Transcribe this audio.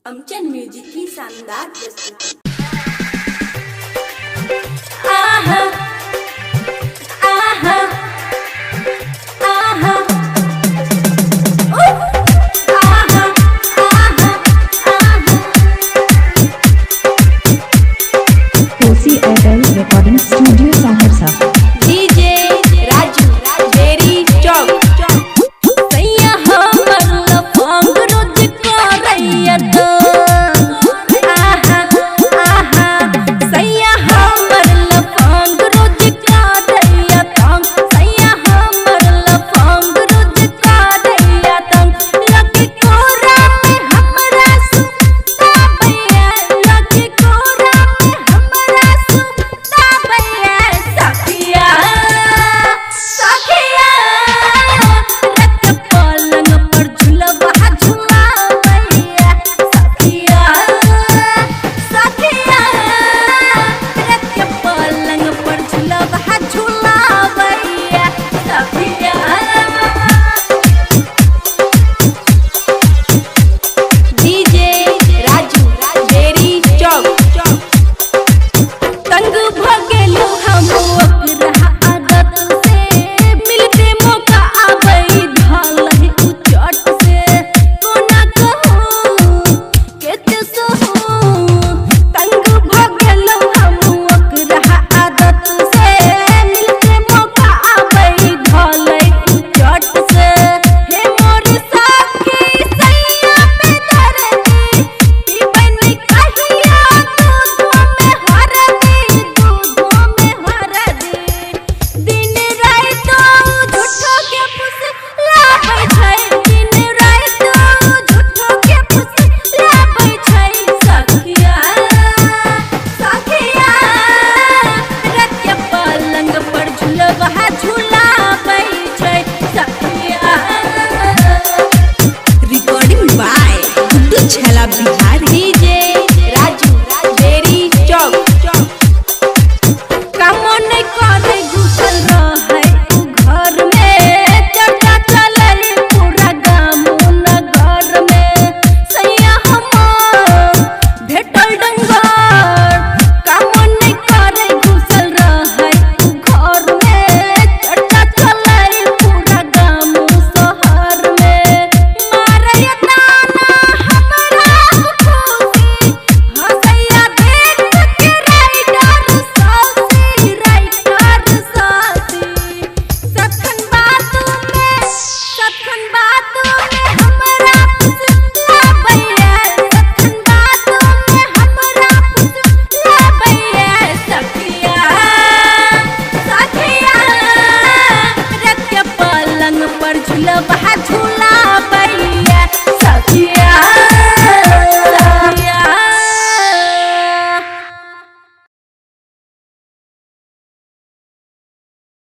अमचन music की शानदार प्रस्तुति। Recording studio Saharsa. DJ Raju बेरी चौक सैया हमर लफंग रोज करैया तो सैया हमर लफंग रोज करैया तंग सैया हमर लफंग रोज करैया तंग लगे कोरा में हमरा सुता भैया लगे कोरा में हमरा सुता भैया सखिया सखिया रत पलंग पर झुलवा झुलावैया सखिया सखिया रत पलंग पर झुलवा झुलावैया सखिया। डीजे राजू बेरी चौक तंग भगेलू हम ओकरा आदत से मिलते मौका आबई धलहि उ चट से कोना कहूं केते सहूं तंग भगेलू हम ओकरा आदत से मिलते मौका आबई धलहि उ चट से हे मोर साखी सैया पे दर्दी पीबै नहीं कहिया दूध में हरदी दिन रात झूठो के फुसलाबै छै दिन रात झूठो के फुसलाबै छै सखिया सखिया रत के पलंग पर झुलवा झुलाबै छै सखिया। रिकॉर्डिंग बाय गुड्डू छैला बिहारी। डीजे राजू बेरी चौक कामो नहीं करे घुसल रहे उ घर में चर्चा चले पूरा गाँव नगर में सैया हमर भेटल डंगर कामो नहीं करे घुसल रहे उ घर में चर्चा चले पूरा गाँव शहर में मारे ताना हमरा खुशी हसैया देख के राइटर सासी सखन बात में हमरा फुसलाबैया सखन बात में हमरा फुसलाबैया सखिया सखिया रत के पलंग पर झुलवा झुलाबै